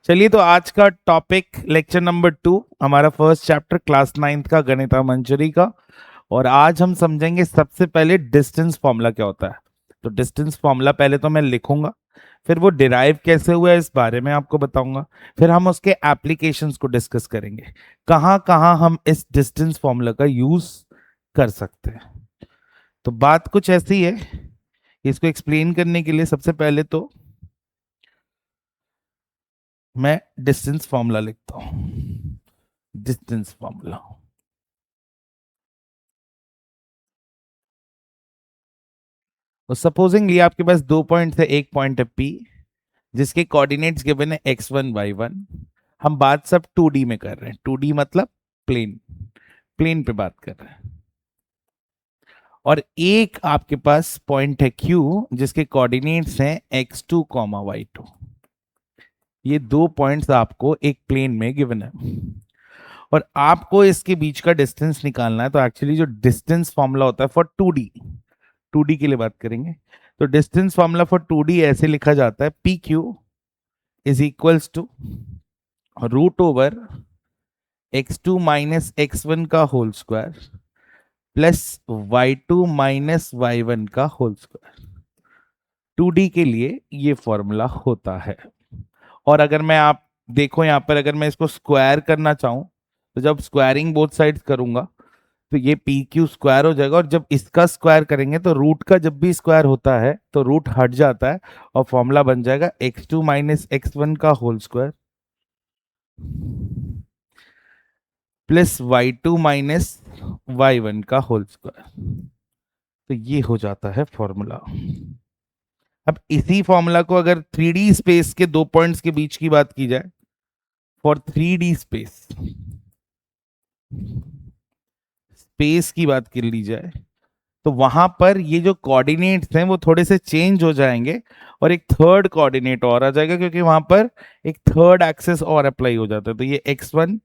चलिए, तो आज का टॉपिक लेक्चर नंबर 2, हमारा फर्स्ट चैप्टर क्लास 9th का गणिता मंजरी का। और आज हम समझेंगे सबसे पहले डिस्टेंस फॉर्मूला क्या होता है। तो डिस्टेंस फॉर्मूला पहले तो मैं लिखूंगा, फिर वो डिराइव कैसे हुआ है इस बारे में आपको बताऊंगा, फिर हम उसके एप्लीकेशंस को डिस्कस करेंगे, कहाँ कहाँ हम इस डिस्टेंस फॉर्मूला का यूज कर सकते हैं। तो बात कुछ ऐसी है, इसको एक्सप्लेन करने के लिए सबसे पहले तो मैं डिस्टेंस फॉर्मूला लिखता हूं। डिस्टेंस फॉर्मूला, तो सपोजिंगली आपके पास 2 पॉइंट है, एक पॉइंट है पी जिसके कोऑर्डिनेट्स गिवन है x1 y1। हम बात सब 2D में कर रहे हैं, 2D मतलब प्लेन, प्लेन पे बात कर रहे हैं। और एक आपके पास पॉइंट है Q जिसके कोऑर्डिनेट्स हैं x2 y2। ये 2 पॉइंट्स आपको एक प्लेन में गिवन है और आपको इसके बीच का डिस्टेंस निकालना है। तो एक्चुअली जो डिस्टेंस फॉर्मूला होता है फॉर 2D के लिए बात करेंगे, तो डिस्टेंस फॉर्मूला फॉर 2D ऐसे लिखा जाता है, P Q is equals to root over x2 minus x1 का whole square plus y2 minus y1 का होल स्क्वायर। 2D के लिए ये फॉर्मूला होता है। और अगर मैं आप देखो यहां पर, अगर मैं इसको स्क्वायर करना चाहूं तो जब स्क्वायरिंग बोथ साइड्स करूंगा तो ये पी क्यू स्क्वायर हो जाएगा, और जब इसका स्क्वायर करेंगे तो रूट का जब भी स्क्वायर होता है तो रूट हट जाता है और फॉर्मूला बन जाएगा x2 माइनस x1 का whole square plus y2 minus y1 का होल स्क्वायर। तो ये हो जाता है फॉर्मूला। अब इसी फॉर्मूला को अगर 3D स्पेस के 2 पॉइंट्स के बीच की बात की जाए, फॉर 3D स्पेस, स्पेस की बात कर ली जाए, तो वहां पर ये जो कोऑर्डिनेट्स हैं वो थोड़े से चेंज हो जाएंगे और एक थर्ड कोऑर्डिनेट और आ जाएगा, क्योंकि वहां पर एक थर्ड एक्सेस और अप्लाई हो जाता है। तो ये x1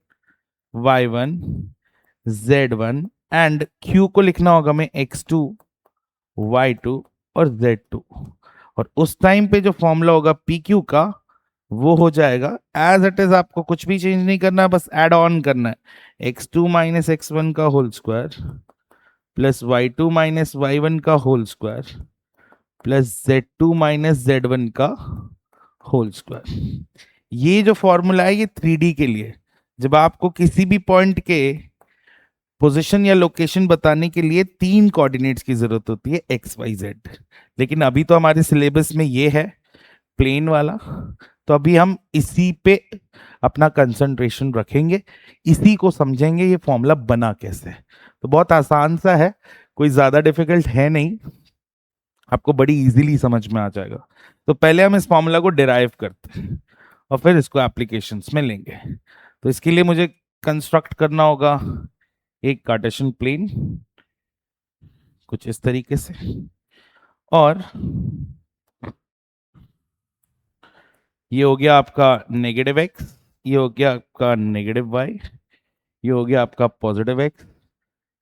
y1 z1 and q को लिखना होगा मैं x2 y2 और z2। और उस टाइम पे जो फॉर्मूला होगा pq का वो हो जाएगा एज इट इज, आपको कुछ भी चेंज नहीं करना, बस ऐड ऑन करना है x2 माइनस x1 का whole square plus y2 minus y1 का whole square plus z2 minus z1 का होल स्क्वायर। ये जो फॉर्मूला है ये 3D के लिए, जब आपको किसी भी पॉइंट के पोजीशन या लोकेशन बताने के लिए 3 कोऑर्डिनेट्स की जरूरत होती है एक्स वाई जेड। लेकिन अभी तो हमारे सिलेबस में ये है प्लेन वाला, तो अभी हम इसी पे अपना कंसंट्रेशन रखेंगे, इसी को समझेंगे ये फॉर्मूला बना कैसे। तो बहुत आसान सा है, कोई ज्यादा डिफिकल्ट है नहीं, आपको बड़ी इजीली समझ में आ जाएगा। तो पहले हम इस फॉर्मूला को डिराइव करते हैं और फिर इसको एप्लीकेशंस में लेंगे। तो इसके लिए मुझे कंस्ट्रक्ट करना होगा एक कार्टेशियन प्लेन कुछ इस तरीके से, और ये हो गया आपका नेगेटिव एक्स, ये हो गया आपका नेगेटिव वाई, ये हो गया आपका पॉजिटिव एक्स,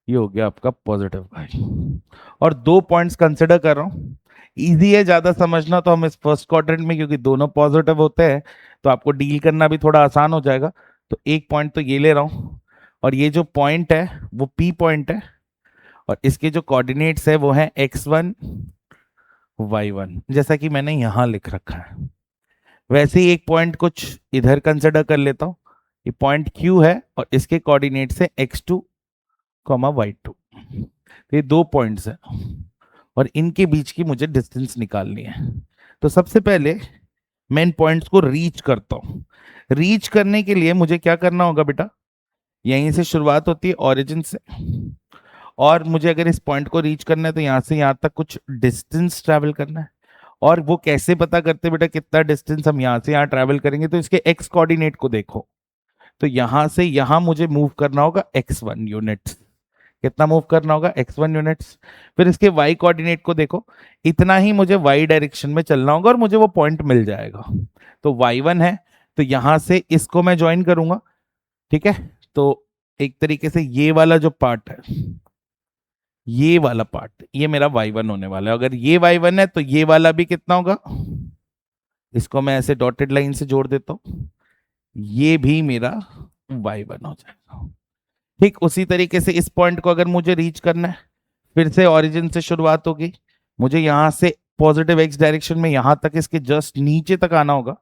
ये हो गया आपका पॉजिटिव वाई। और 2 पॉइंट्स कंसिडर कर रहा हूं, इजी है ज्यादा समझना तो हम इस फर्स्ट क्वाड्रेंट में, क्योंकि दोनों पॉजिटिव होते हैं तो आपको डील करना भी थोड़ा आसान हो जाएगा। तो एक पॉइंट तो ये ले रहा हूं, और ये जो पॉइंट है वो पी पॉइंट है, और इसके जो कोऑर्डिनेट्स है वो है x1 y1, जैसा कि मैंने यहां लिख रखा है। वैसे ही एक पॉइंट कुछ इधर कंसिडर कर लेता हूं, ये पॉइंट Q है और इसके कोऑर्डिनेट्स है x2 y2। तो ये 2 पॉइंट्स हैं और इनके बीच की मुझे डिस्टेंस निकालनी है। तो सबसे पहले मैं इन पॉइंट्स को रीच करता हूं। रीच करने के लिए मुझे क्या करना होगा बेटा, यहीं से शुरुआत होती है ओरिजिन से, और मुझे अगर इस पॉइंट को रीच करना है तो यहां से यहां तक कुछ डिस्टेंस ट्रैवल करना है। और वो कैसे पता करते बेटा कितना डिस्टेंस हम यहां से यहां ट्रैवल करेंगे, तो इसके एक्स कोऑर्डिनेट को देखो, तो यहां से यहां मुझे मूव करना होगा x1 यूनिट्स। कितना मूव करना होगा, x1 यूनिट्स। फिर इसके y कोऑर्डिनेट को देखो, इतना ही मुझे y डायरेक्शन में चलना होगा और मुझे वो पॉइंट मिल जाएगा। तो y1 है, तो यहां से इसको मैं ज्वाइन करूंगा, ठीक है। तो एक तरीके से ये वाला जो पार्ट है, ये वाला पार्ट, ये मेरा y1 होने वाला है। अगर ये y1 है तो ये वाला भी कितना होगा, इसको मैं ऐसे डॉटेड लाइन से जोड़ देता हूं, ये भी मेरा y1 हो जाएगा। ठीक उसी तरीके से इस पॉइंट को अगर मुझे रीच करना है, फिर से ओरिजिन से शुरुआत होगी, मुझे यहां से पॉजिटिव एक्स डायरेक्शन में यहां तक इसके जस्ट नीचे तक आना होगा।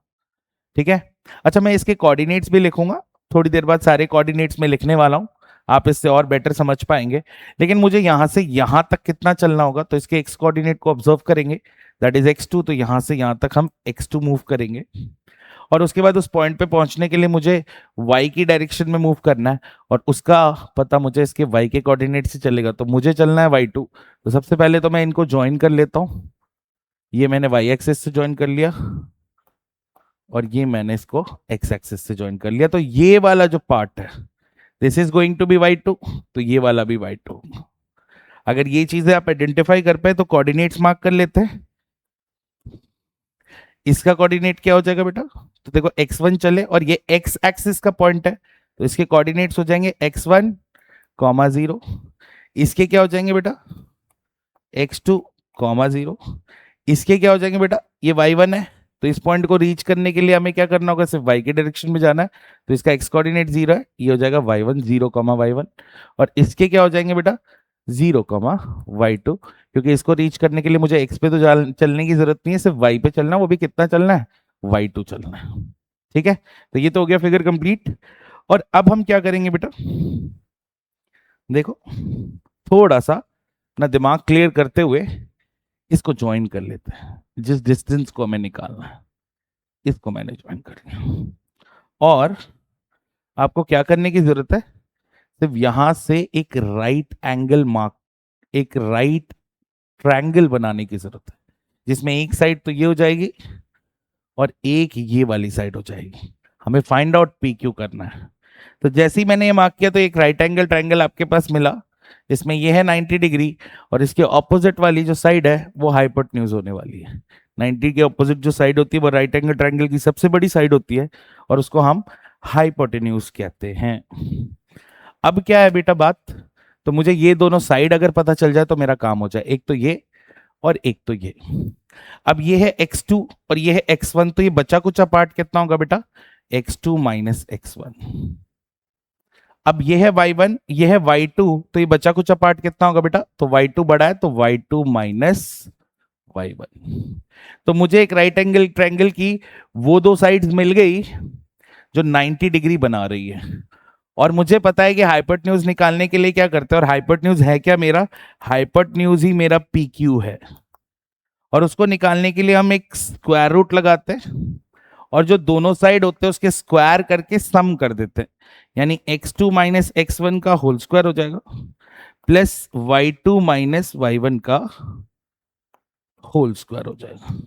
ठीक है। अच्छा, मैं इसके कोऑर्डिनेट्स भी लिखूंगा, थोड़ी देर बाद सारे कोऑर्डिनेट्स में लिखने वाला हूं, आप इससे और बेटर समझ पाएंगे। लेकिन मुझे यहां से यहां तक कितना चलना होगा, तो इसके एक्स कोऑर्डिनेट को ऑब्जर्व करेंगे, दैट इज x2, तो यहां से यहां तक हम x2 मूव करेंगे। और उसके बाद उस पॉइंट पे पहुंचने के लिए मुझे y की डायरेक्शन में मूव करना है, और उसका पता मुझे इसके y के कोऑर्डिनेट से चलेगा, तो मुझे चलना है y2। तो सबसे पहले तो मैं इनको ज्वाइन कर लेता हूं, ये मैंने y एक्सिस से ज्वाइन कर लिया, और ये मैंने इसको x एक्सिस से ज्वाइन कर लिया। तो ये वाला जो पार्ट है, this is going to be y2, तो ये वाला भी y2। अगर ये चीजें आप आइडेंटिफाई कर पाए तो कोऑर्डिनेट्स मार्क कर लेते हैं। इसका कोऑर्डिनेट क्या हो जाएगा बेटा, तो देखो x1 चले और ये x एक्सिस का पॉइंट है, तो इसके कोऑर्डिनेट्स हो जाएंगे x1, 0। इसके क्या हो जाएंगे बेटा, x2, 0। इसके क्या हो जाएंगे बेटा, ये y1 है, तो इस पॉइंट को रीच करने के लिए हमें क्या करना होगा, सिर्फ y के डायरेक्शन में जाना है, तो इसका x कोऑर्डिनेट 0 है, ये हो जाएगा y1, 0, y1। और इसके क्या हो जाएंगे बेटा, 0, y2, क्योंकि इसको रीच करने के लिए मुझे x पे तो चलने की जरूरत नहीं है, सिर्फ y पे चलना, वो भी कितना चलना है, y2 चलना है। ठीक है, तो ये तो हो गया फिगर कंप्लीट। और अब हम क्या करेंगे बेटा, देखो थोड़ा सा अपना दिमाग क्लियर करते हुए इसको ज्वाइन कर लेते हैं, जिस डिस्टेंस को हमें निकालना है इसको मैंने ज्वाइन कर लिया। और आपको क्या करने की जरूरत है, सिर्फ यहां से एक राइट एंगल मार्क, एक राइट ट्रायंगल बनाने की जरूरत है, जिसमें एक साइड तो ये हो जाएगी और एक ये वाली साइड हो जाएगी। हमें फाइंड आउट पी क्यू करना है। तो जैसे ही मैंने ये मार्क किया तो एक राइट एंगल ट्रायंगल आपके पास मिला, इसमें ये है 90 डिग्री, और इसके ऑपोजिट वाली जो साइड है वो हाइपोटेन्यूज होने वाली है। 90 के ऑपोजिट जो साइड होती है वो राइट एंगल ट्रायंगल की सबसे बड़ी साइड होती है, और उसको हम हाइपोटेन्यूज कहते हैं। अब क्या है बेटा बात, तो मुझे ये दोनों साइड अगर पता चल जाए तो मेरा काम हो जाए, एक तो ये और एक तो ये। अब ये है x2 और ये है x1, तो ये बचा कुचा पार्ट कितना होगा बेटा, x2 माइनस x1। अब ये है y1, ये है y2, तो ये बचा कुचा पार्ट कितना होगा बेटा, तो y2 बड़ा है, तो y2 माइनस y1। तो मुझे एक राइट एंगल ट्रायंगल की वो दो साइड्स मिल गई जो 90 डिग्री बना रही है, और मुझे पता है कि हाइपोटेन्यूज निकालने के लिए क्या करते हैं, और हाइपोटेन्यूज है क्या मेरा, हाइपोटेन्यूज ही मेरा पी क्यू है, और उसको निकालने के लिए हम एक स्क्वायर रूट लगाते हैं, और जो दोनों साइड होते हैं उसके स्क्वायर करके सम कर देते हैं, यानी x2 माइनस x1 का होल स्क्वायर हो जाएगा, प्लस y2 माइनस y1 का होल स्क्वायर हो जाएगा।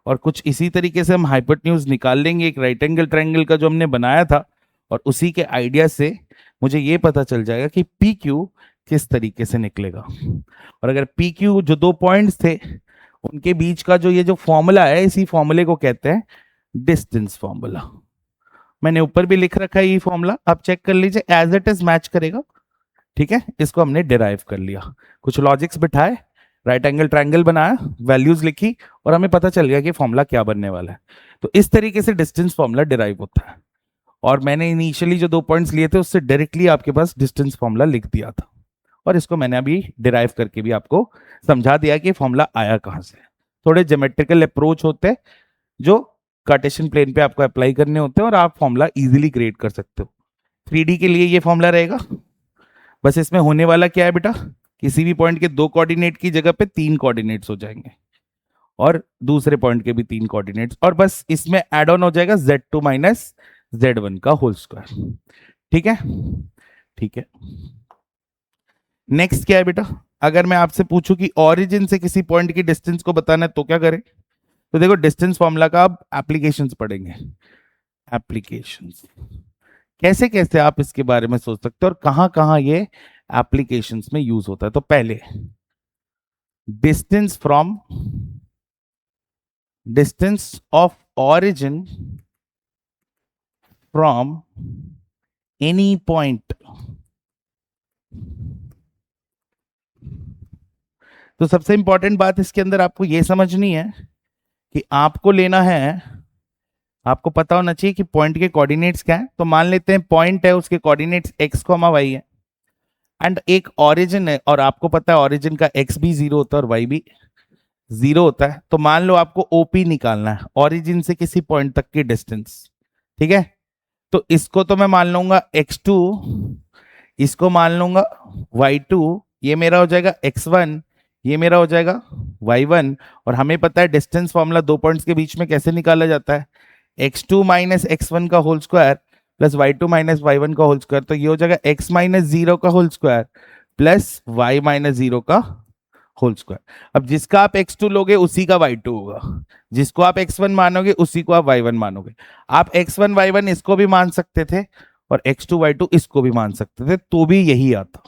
और कुछ इसी तरीके से हम हाइपोटेन्यूज निकाल लेंगे एक राइट एंगल ट्रायंगल का जो हमने बनाया था, और उसी के आइडिया से मुझे ये पता चल जाएगा कि पी क्यू किस तरीके से निकलेगा। और अगर पी क्यू जो दो पॉइंट्स थे उनके बीच का जो ये जो फॉर्मूला है, इसी फॉर्मूले को कहते हैं डिस्टेंस फॉर्मूला। मैंने ऊपर भी लिख रखा है ये फॉर्मूला, आप चेक कर लीजिए, एज इट इज मैच करेगा। ठीक है, इसको हमने डिराइव कर लिया, कुछ लॉजिक्स बिठाए, राइट एंगल ट्रायंगल बनाया, वैल्यूज लिखी, और हमें पता चल गया कि फॉर्मूला क्या बनने वाला है। तो इस तरीके से डिस्टेंस फॉर्मूला डिराइव होता है, और मैंने इनिशियली जो दो पॉइंट्स लिए थे उससे डायरेक्टली आपके पास डिस्टेंस फॉर्मूला लिख दिया था, और इसको मैंने अभी डिराइव करके भी आपको समझा दिया कि फॉर्मूला आया कहां से। थोड़े ज्योमेट्रिकल अप्रोच होते हैं जो कार्टेशियन प्लेन पे आपको अप्लाई करने होते हैं, और आप फॉर्मूला इजीली क्रिएट कर सकते हो। 3D के लिए ये फॉर्मूला रहेगा, बस इसमें होने वाला क्या है बेटा, किसी भी पॉइंट के दो कोऑर्डिनेट की जगह पे तीन कोऑर्डिनेट्स हो जाएंगे, और दूसरे पॉइंट के भी तीन कोऑर्डिनेट्स, और बस इसमें एड ऑन हो जाएगा z2 माइनस z1 का होल स्क्वायर। ठीक है, ठीक है। नेक्स्ट क्या है बेटा, अगर मैं आपसे पूछूं कि ओरिजिन से किसी पॉइंट की डिस्टेंस को बताना है तो क्या करें, तो देखो डिस्टेंस फॉर्मूला का आप एप्लीकेशंस पढ़ेंगे। एप्लीकेशंस कैसे कैसे आप इसके बारे में सोच सकते हो और कहां कहां ये एप्लीकेशंस में यूज होता है। तो पहले distance from, distance of origin from any point। तो सबसे इंपॉर्टेंट बात इसके अंदर आपको यह समझनी है कि आपको लेना है, आपको पता होना चाहिए कि पॉइंट के कोऑर्डिनेट्स क्या है। तो मान लेते हैं पॉइंट है, उसके कोऑर्डिनेट्स x, y है, एंड एक ओरिजिन है, और आपको पता है ओरिजिन का x भी 0 होता है और y भी 0 होता है। तो मान लो आपको OP निकालना है, ओरिजिन से किसी पॉइंट तक की डिस्टेंस, ठीक है। तो इसको तो मैं मान लूंगा x2, इसको मान लूंगा y2, ये मेरा हो जाएगा x1, ये मेरा हो जाएगा y1। और हमें पता है डिस्टेंस फॉर्मूला दो पॉइंट्स के बीच में कैसे निकाला जाता है, x2 माइनस x1 का whole square plus y2 minus y1 का होल स्क्वायर। तो ये हो जाएगा x माइनस 0 का whole square plus y minus 0 का होल स्क्वायर। अब जिसका आप x2 लोगे उसी का y2 होगा, जिसको आप x1 मानोगे उसी को आप y1 मानोगे। आप x1 y1 इसको भी मान सकते थे और x2 y2 इसको भी मान सकते थे, तो भी यही आता।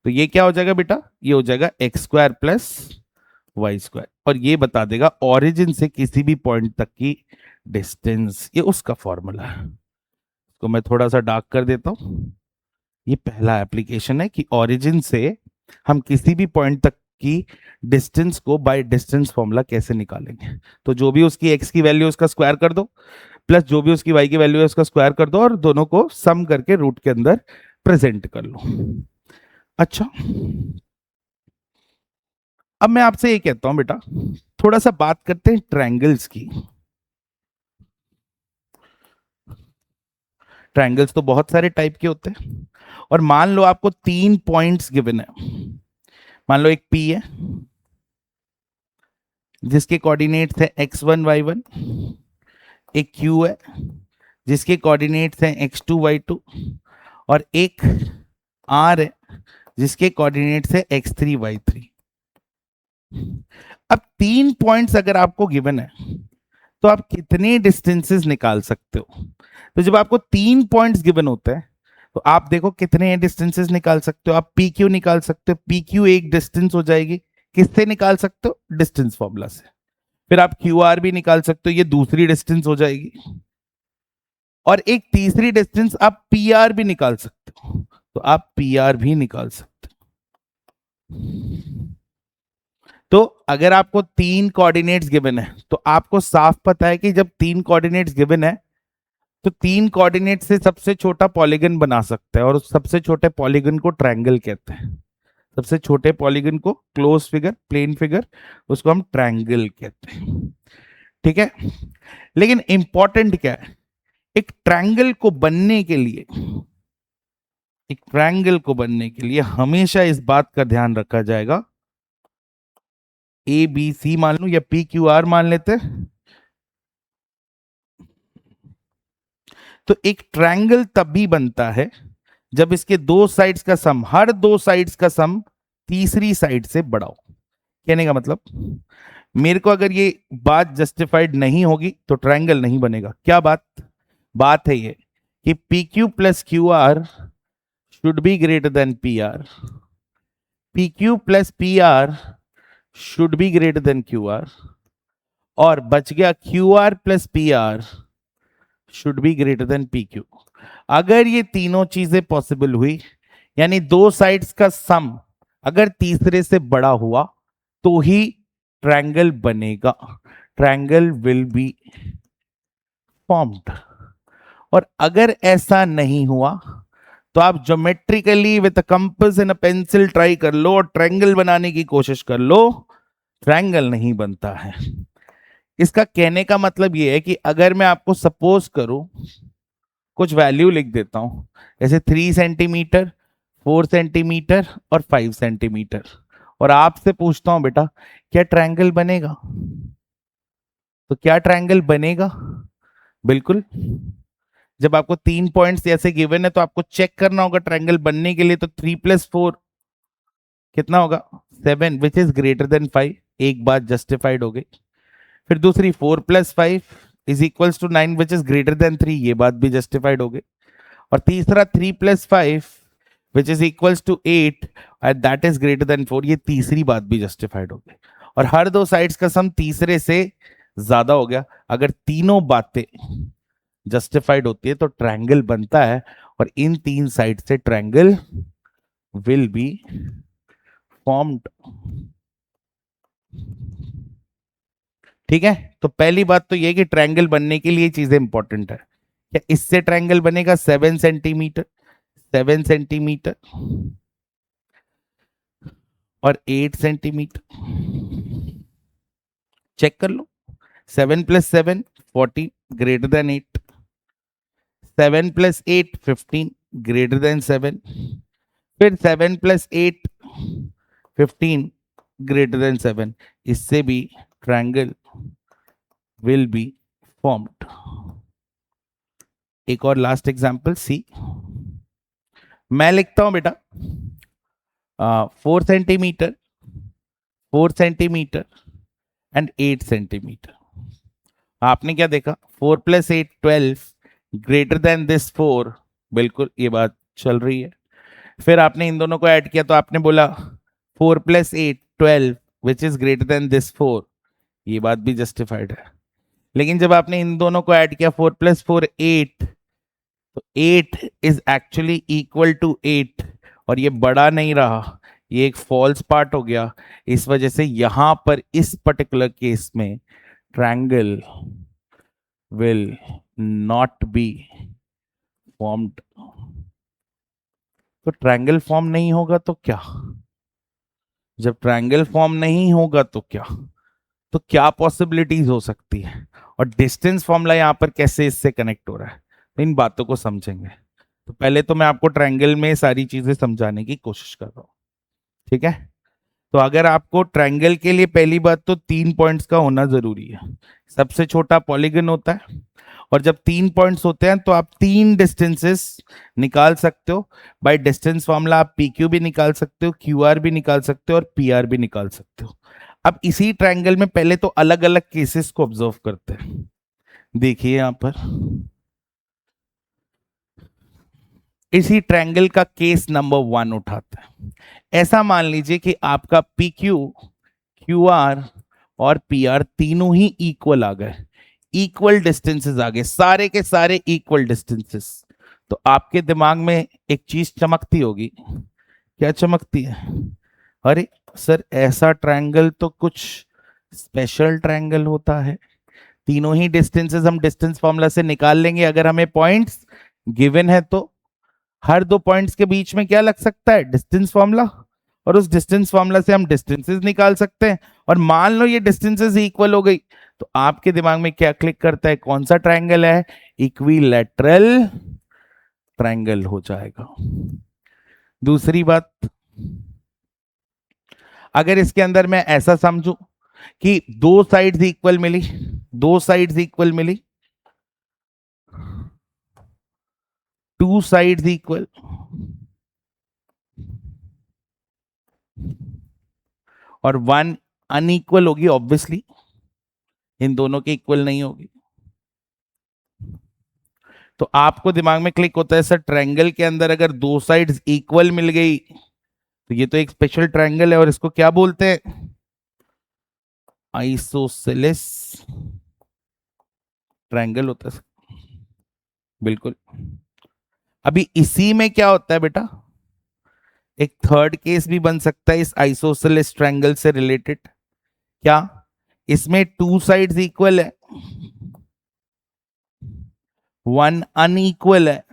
तो ये क्या हो जाएगा बेटा, ये हो जाएगा X square plus Y square, और ये बता देगा ओरिजिन से किसी भी पॉइंट तक की डिस्टेंस। ये उसका फॉर्मूला है। तो मैं थोड़ा सा डार्क कर देता हूं। ये पहला एप्लीकेशन है कि ओरिजिन से हम किसी भी पॉइंट तक की डिस्टेंस को बाय डिस्टेंस फॉर्मूला कैसे निकालेंगे। तो जो भी उसकी एक्स की वैल्यू उसका स्क्वायर कर दो, प्लस जो भी उसकी वाई की वैल्यू है उसका स्क्वायर कर दो, और दोनों को सम करके रूट के अंदर प्रेजेंट कर लो। अच्छा, अब मैं आपसे ये कहता हूं बेटा, थोड़ा सा बात करते हैं ट्रायंगल्स की। ट्रायंगल्स तो बहुत सारे टाइप के होते हैं, और मान लो आपको 3 पॉइंट्स गिवन है। मान लो एक P है जिसके कोऑर्डिनेट्स है x1 y1, एक Q है जिसके कोऑर्डिनेट्स हैं x2 y2, और एक R है जिसके कोऑर्डिनेट्स है x3 y3। अब 3 पॉइंट्स अगर आपको गिवन है तो आप कितने डिस्टेंसेस निकाल सकते हो। तो जब आपको 3 पॉइंट्स गिवन होते हैं तो आप देखो कितने डिस्टेंसेस निकाल सकते हो। आप पी क्यू निकाल सकते हो, पी क्यू एक डिस्टेंस हो जाएगी। किससे निकाल सकते हो, डिस्टेंस फॉर्मूला से। फिर आप क्यू आर भी निकाल सकते हो, ये दूसरी डिस्टेंस हो जाएगी। और एक तीसरी डिस्टेंस आप पी आर भी निकाल सकते हो, तो आप पी आर भी निकाल सकते हो। तो अगर आपको 3 कोऑर्डिनेट्स गिवन है तो आपको साफ पता है कि जब 3 कोऑर्डिनेट्स गिवन है तो 3 कोऑर्डिनेट से सबसे छोटा पॉलीगन बना सकते हैं, और उस सबसे छोटे पॉलीगन को ट्रायंगल कहते हैं। सबसे छोटे पॉलीगन को, क्लोज फिगर, प्लेन फिगर, उसको हम ट्रायंगल कहते हैं, ठीक है। लेकिन इंपॉर्टेंट क्या है, एक ट्रायंगल को बनने के लिए, एक ट्रायंगल को बनने के लिए हमेशा इस बात का ध्यान रखा जाएगा, ए बी सी मान लो या पी क्यू आर मान लेते हैं, तो एक ट्रायंगल तब भी बनता है जब इसके दो साइड्स का सम, हर दो साइड्स का सम तीसरी साइड से बड़ा हो। कहने का मतलब, मेरे को अगर ये बात जस्टिफाइड नहीं होगी तो ट्रायंगल नहीं बनेगा। क्या बात, बात है ये कि P Q plus Q are should be greater than P R, P Q plus P are should be greater than Q R, और बच गया Q R plus P are should be greater than P Q. अगर ये तीनों चीजें possible हुई, यानी दो साइड्स का सम अगर तीसरे से बड़ा हुआ, तो ही ट्रायंगल बनेगा, ट्रायंगल विल बी फॉर्म्ड। और अगर ऐसा नहीं हुआ तो आप geometrically with compass and pencil try कर लो और ट्रायंगल बनाने की कोशिश कर लो, ट्रायंगल नहीं बनता है। इसका कहने का मतलब यह है कि अगर मैं आपको सपोज करूं, कुछ वैल्यू लिख देता हूं, जैसे 3 सेंटीमीटर, 4 सेंटीमीटर और 5 सेंटीमीटर, और आपसे पूछता हूं बेटा क्या ट्रायंगल बनेगा, तो क्या ट्रायंगल बनेगा, बिल्कुल। जब आपको 3 पॉइंट्स ऐसे गिवन है तो आपको चेक करना होगा ट्रायंगल बनने के लिए, तो 3 + 4 कितना होगा, 7, विच इज ग्रेटर देन 5। एक बात जस्टिफाइड हो गई। फिर दूसरी 4 + 5 is equals to 9, which is greater than 3, ये बात भी जस्टिफाइड हो गई। और तीसरा 3 + 5 which is equals to 8 and that is greater than 4, ये तीसरी बात भी जस्टिफाइड हो गई। और हर दो साइड्स का सम तीसरे से ज्यादा हो गया। अगर तीनों बातें जस्टिफाइड होती है तो ट्रायंगल बनता है, और इन 3 साइड से ट्रायंगल विल बी फॉर्म्ड। ठीक है, तो पहली बात तो ये कि ट्रायंगल बनने के लिए चीजें इंपॉर्टेंट है। क्या इससे ट्रायंगल बनेगा? 7 सेंटीमीटर, 7 सेंटीमीटर और 8 सेंटीमीटर। चेक कर लो। 7 + 7 40 ग्रेटर देन 8। 7 + 8 15 greater than 7। फिर 7 + 8 15 ग्रेटर देन 7। इससे भी ट्रायंगल विल बी फॉर्म्ड। एक और लास्ट एग्जांपल सी। मैं लिखता हूं बेटा 4 सेंटीमीटर, 4 सेंटीमीटर एंड 8 सेंटीमीटर। आपने क्या देखा? 4 + 8 12 ग्रेटर देन दिस 4। बिल्कुल ये बात चल रही है। फिर आपने इन दोनों को ऐड किया तो आपने बोला 4 + 8 12 विच इज ग्रेटर देन दिस 4। ये बात भी जस्टिफाइड है। लेकिन जब आपने इन दोनों को ऐड किया 4 + 4 8, तो 8 इज एक्चुअली इक्वल टू 8 और ये बड़ा नहीं रहा, ये एक फॉल्स पार्ट हो गया। इस वजह से यहां पर इस पर्टिकुलर केस में triangle will not be formed. तो ट्रायंगल फॉर्म नहीं होगा तो क्या? जब ट्रायंगल फॉर्म नहीं होगा तो क्या? तो क्या पॉसिबिलिटीज हो सकती है और डिस्टेंस फॉर्मूला यहां पर कैसे इससे कनेक्ट हो रहा है, तो इन बातों को समझेंगे। तो पहले तो मैं आपको ट्रायंगल में सारी चीजें समझाने की कोशिश कर रहा हूं, ठीक है। तो अगर आपको ट्रायंगल के लिए पहली बात तो 3 पॉइंट्स का होना जरूरी है। सबसे छोटा पॉलीगन होता है और जब 3 पॉइंट्स होते हैं तो आप 3 डिस्टेंसेस निकाल सकते हो। बाय डिस्टेंस फॉर्मूला आप पी क्यू भी निकाल सकते हो, क्यू आर भी निकाल सकते हो और पी आर भी निकाल सकते हो। अब इसी ट्रायंगल में पहले तो अलग अलग केसेस को ऑब्जर्व करते हैं। देखिए यहां पर इसी ट्रायंगल का केस नंबर 1 उठाते हैं। ऐसा मान लीजिए कि आपका पी क्यू, क्यू आर और पी आर तीनों ही इक्वल आ गए, इक्वल डिस्टेंसेस आ गए, सारे के सारे इक्वल डिस्टेंसेस। तो आपके दिमाग में एक चीज चमकती होगी। क्या चमकती है? अरे सर ऐसा ट्रायंगल तो कुछ स्पेशल ट्रायंगल होता है। तीनों ही डिस्टेंसेस हम डिस्टेंस फॉर्मूला से निकाल लेंगे अगर हमें पॉइंट्स गिवन है तो। हर दो पॉइंट्स के बीच में क्या लग सकता है? Distance formula. और उस डिस्टेंस फॉर्मूला से हम डिस्टेंसेस निकाल सकते हैं। और मान लो ये डिस्टेंसेस इक्वल हो गई तो आपके दिमाग में क्या क्लिक करता है? कौन सा ट्रायंगल है? इक्विलैटरल ट्रायंगल हो जाएगा। दूसरी बात, अगर इसके अंदर मैं ऐसा समझूं कि दो साइड्स इक्वल मिली, दो साइड्स इक्वल मिली, टू साइड्स इक्वल, और वन अनइक्वल होगी, ऑब्वियसली इन दोनों के इक्वल नहीं होगी। तो आपको दिमाग में क्लिक होता है सर ट्रायंगल के अंदर अगर दो साइड्स इक्वल मिल गई तो ये तो एक स्पेशल ट्रायंगल है और इसको क्या बोलते हैं? आइसोसेलेस ट्रायंगल होता है। बिल्कुल। अभी इसी में क्या होता है बेटा, एक थर्ड केस भी बन सकता है इस आइसोसेलेस ट्रायंगल से रिलेटेड। क्या? इसमें टू साइड्स इक्वल है, वन अनइक्वल है,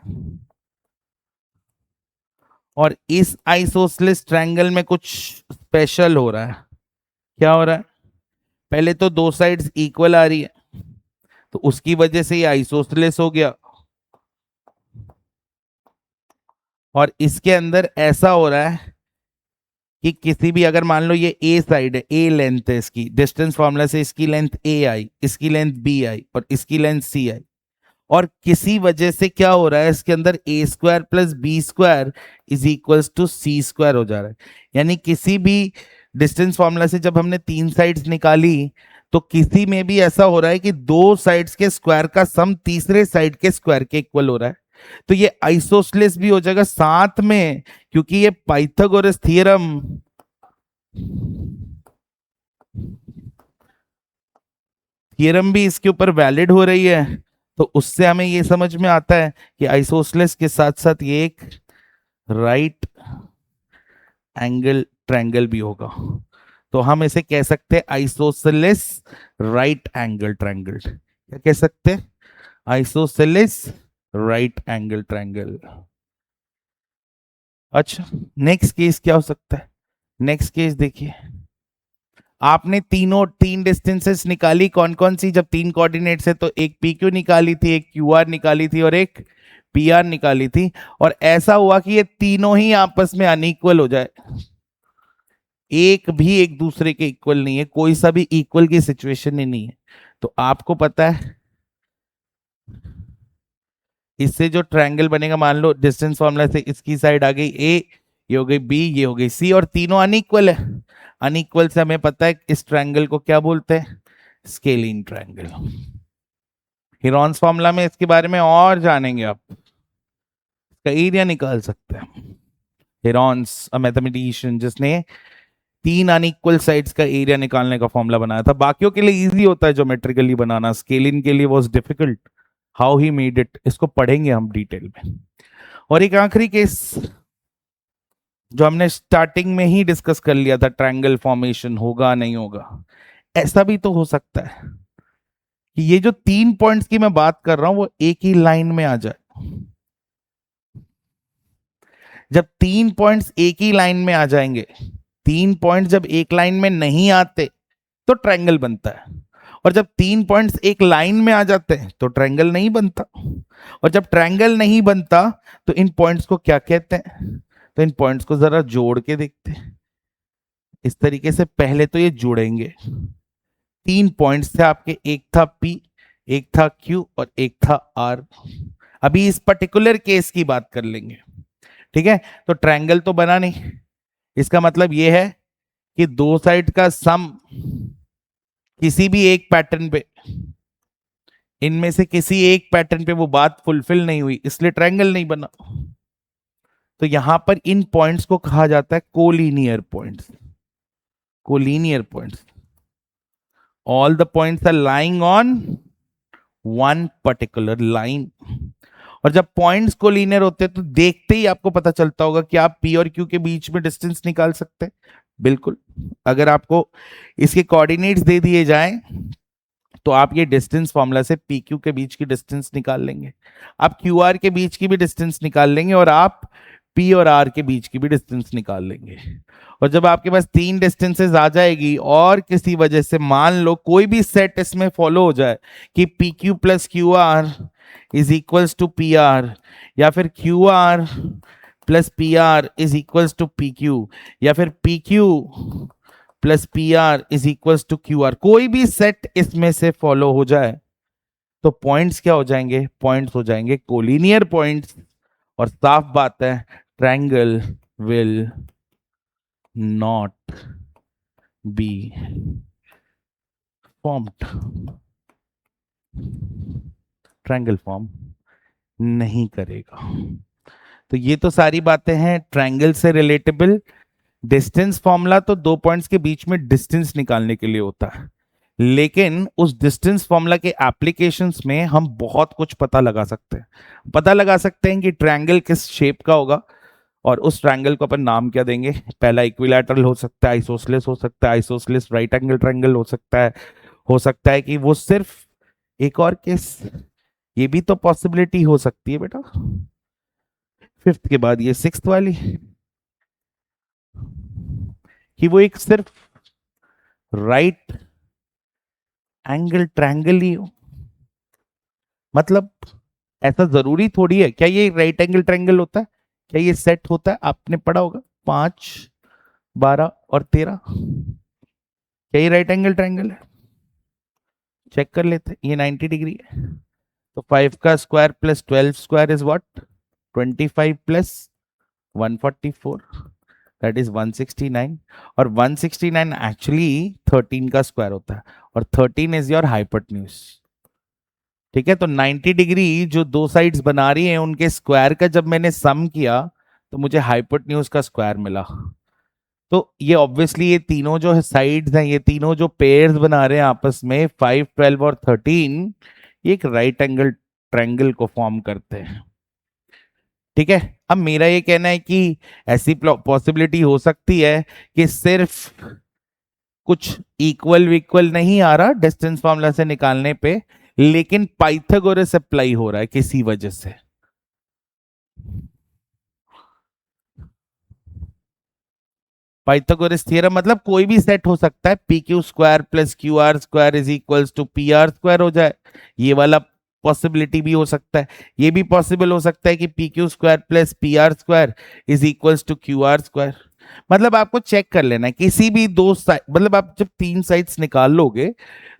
और इस आइसोसेलेस ट्रायंगल में कुछ स्पेशल हो रहा है। क्या हो रहा है? पहले तो दो साइड्स इक्वल आ रही है तो उसकी वजह से ये आइसोसेलेस हो गया, और इसके अंदर ऐसा हो रहा है कि किसी भी, अगर मान लो ये ए साइड है, ए लेंथ है, इसकी डिस्टेंस फॉर्मूला से इसकी लेंथ ए आई, इसकी लेंथ बी आई और इसकी लेंथ सी आई, और किसी वजह से क्या हो रहा है इसके अंदर A square plus B square is equals to C square हो जा रहा है। यानी किसी भी डिस्टेंस फॉर्मूला से जब हमने तीन साइड्स निकाली तो किसी में भी ऐसा हो रहा है कि दो साइड्स के स्क्वायर का सम तीसरे साइड के स्क्वायर के इक्वल हो रहा है। तो ये आइसोसेलेस भी हो जाएगा साथ में, क्योंकि ये पाइथागोरस थ्योरम भी इसके ऊपर वैलिड हो रही है। तो उससे हमें ये समझ में आता है कि आइसोसेलेस के साथ साथ ये एक राइट एंगल ट्रायंगल भी होगा। तो हम इसे कह सकते हैं आइसोसेलेस राइट एंगल ट्रायंगल। क्या कह सकते हैं? Isosceles right angle triangle. अच्छा, नेक्स्ट केस क्या हो सकता है? नेक्स्ट केस देखिए, आपने तीन डिस्टेंसेस निकाली, कौन कौन सी? जब तीन कोऑर्डिनेट्स है तो एक पी क्यू निकाली थी, एक क्यू आर निकाली थी और एक पी आर निकाली थी। और ऐसा हुआ कि ये तीनों ही आपस में अनइक्वल हो जाए, एक भी एक दूसरे के इक्वल नहीं है, कोई सा भी इक्वल की सिचुएशन ही नहीं है। तो आपको पता है इससे जो ट्रायंगल बनेगा, मान लो डिस्टेंस फॉर्मूला से इसकी साइड आ गई ए, ये हो गई बी, ये हो गई सी, और तीनों अनइक्वल है। अनइक्वल से हमें पता है इस ट्रायंगल को क्या बोलते हैं? Scalene triangle. हिरॉन्स फॉर्मूला में इसके बारे में और जानेंगे आप, इसका एरिया निकाल सकते हैं। हिरॉन्स अ मैथमेटिशियन जिसने तीन अनइक्वल साइड्स का एरिया निकालने का फॉर्मूला बनाया था। बाकियों के लिए इजी होता है ज्योमेट्रिकली बनाना, स्केलिन के लिए was difficult. How he made it, इसको पढ़ेंगे हम डिटेल में। और एक आखिरी केस जो हमने स्टार्टिंग में ही डिस्कस कर लिया था, ट्रायंगल फॉर्मेशन होगा नहीं होगा। ऐसा भी तो हो सकता है कि ये जो 3 पॉइंट्स की मैं बात कर रहा हूं वो एक ही लाइन में आ जाए। जब 3 पॉइंट्स एक ही लाइन में आ जाएंगे, 3 पॉइंट्स जब एक लाइन में नहीं आते तो ट्रायंगल बनता है, और जब 3 पॉइंट्स एक लाइन में आ जाते हैं तो ट्रायंगल नहीं बनता। और जब ट्रायंगल नहीं बनता तो इन पॉइंट्स को क्या कहते हैं? तो इन पॉइंट्स को जरा जोड़ के देखते हैं। इस तरीके से पहले तो ये जुड़ेंगे, 3 पॉइंट्स थे आपके, एक था P, एक था Q और एक था R। अभी इस पर्टिकुलर केस की बात कर लेंगे, ठीक है? तो ट्रायंगल तो बना नहीं, इसका मतलब यह है कि दो साइड का सम किसी भी एक पैटर्न पे, इनमें से किसी एक पैटर्न पे वो बात फुलफिल नहीं हुई, इसलिए ट्रायंगल नहीं बना। तो यहां पर इन पॉइंट्स को कहा जाता है collinear points. Collinear points, all the points are lying on one particular line. और जब पॉइंट्स कोलिनियर होते हैं तो देखते ही आपको पता चलता होगा कि आप पी और क्यू के बीच में डिस्टेंस निकाल सकते हैं। बिल्कुल, अगर आपको इसके कोऑर्डिनेट्स दे दिए जाएं तो आप ये डिस्टेंस फॉर्मूला से पी क्यू के बीच की डिस्टेंस निकाल लेंगे, आप क्यू आर के बीच की भी डिस्टेंस निकाल लेंगे, और आप पी और आर के बीच की भी डिस्टेंस निकाल लेंगे। और जब आपके पास तीन डिस्टेंसेस आ जाएगी और किसी वजह से मान लो कोई भी सेट इसमें फॉलो हो जाए कि P Q plus Q R is equals to P R, या फिर Q R plus P R is equals to P Q, या फिर P Q plus P R is equals to Q R, कोई भी set इसमें से follow हो जाए तो पॉइंट्स क्या हो जाएंगे? पॉइंट्स हो जाएंगे कोलिनियर पॉइंट्स। और साफ बात है, triangle will not be formed, triangle form नहीं करेगा। तो ये तो सारी बातें हैं ट्रायंगल से रिलेटेबल। डिस्टेंस फॉर्मूला तो दो पॉइंट्स के बीच में डिस्टेंस निकालने के लिए होता है, लेकिन उस डिस्टेंस फॉर्मूला के एप्लीकेशंस में हम बहुत कुछ पता लगा सकते हैं। पता लगा सकते हैं कि ट्रायंगल किस शेप का होगा, और उस ट्रायंगल को अपन नाम क्या देंगे? पहला इक्विलैटरल हो सकता है, आइसोसेलेस हो सकता है, आइसोसेलेस राइट एंगल ट्रायंगल हो सकता है, हो सकता है कि वो सिर्फ एक और केस, ये भी तो पॉसिबिलिटी हो सकती है बेटा, फिफ्थ के बाद ये सिक्स्थ वाली, कि वो एक सिर्फ राइट एंगल ट्रायंगल ही हो। मतलब ऐसा जरूरी थोड़ी है, क्या ये राइट एंगल ट्रायंगल होता है? क्या ये सेट होता है? आपने पढ़ा होगा 5, 12 और 13, क्या ये राइट एंगल ट्रायंगल है? चेक कर लेते, ये 90 डिग्री है, तो 5 का square plus 12 square is what? 25 plus 144, that is 169। और 169 एक्चुअली 13 का स्क्वायर होता है, और 13 इज योर हाइपोटेन्यूज। ठीक है, तो 90 डिग्री जो दो साइड्स बना रही हैं उनके स्क्वायर का जब मैंने सम किया तो मुझे हाइपोटेन्यूज का स्क्वायर मिला। तो ये ऑब्वियसली ये तीनों जो साइड्स हैं, ये तीनों जो पेयर्स बना रहे हैं आपस में 5, 12 और 13, ये एक राइट एंगल ट्रायंगल को फॉर्म करते हैं। ठीक है, अब मेरा ये कहना है कि ऐसी पॉसिबिलिटी हो सकती है कि सिर्फ कुछ इक्वल विक्वल नहीं आ रहा डिस्टेंस फॉर्मूला से निकालने पे, लेकिन पाइथागोरस अप्लाई हो रहा है किसी वजह से। पाइथागोरस थ्योरम मतलब कोई भी सेट हो सकता है, P Q square plus Q R square is equals to P R square हो जाए, ये वाला पॉसिबिलिटी भी हो सकता है। ये भी पॉसिबल हो सकता है कि P Q square plus P R square is equals to Q R square. मतलब आपको चेक कर लेना है किसी भी दो साइड, मतलब आप जब तीन साइड्स निकाल लोगे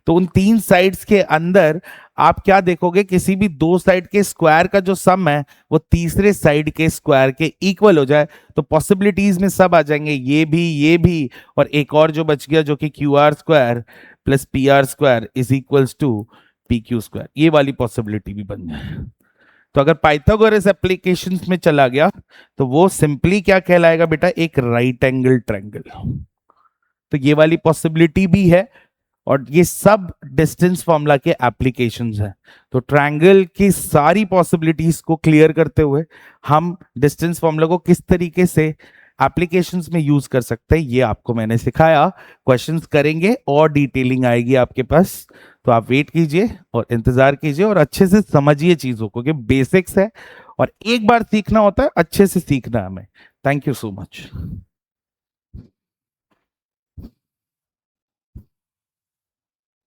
तो उन तीन साइड्स के अंदर आप क्या देखोगे, किसी भी दो साइड के स्क्वायर का जो सम है वो तीसरे साइड के स्क्वायर के इक्वल हो जाए। तो पॉसिबिलिटीज में सब आ जाएंगे, ये भी और एक और जो बच गया जो कि Q R square plus P R square is equals to P Q square, ये वाली पॉसिबिलिटी भी बन जाए। तो अगर पाइथागोरस एप्लीकेशंस में चला गया तो वो सिंपली क्या कहलाएगा बेटा, एक राइट एंगल ट्रायंगल। तो ये वाली पॉसिबिलिटी भी है, और ये सब डिस्टेंस फॉर्मूला के एप्लीकेशंस हैं। तो ट्रायंगल की सारी पॉसिबिलिटीज को क्लियर करते हुए हम डिस्टेंस फॉर्मूला को किस तरीके से एप्लीकेशंस में यूज कर सकते हैं, ये आपको मैंने सिखाया। क्वेश्चंस करेंगे और डिटेलिंग आएगी आपके पास, तो आप वेट कीजिए और इंतजार कीजिए और अच्छे से समझिए चीजों को, कि बेसिक्स है और एक बार सीखना होता है, अच्छे से सीखना है हमें। Thank you so much.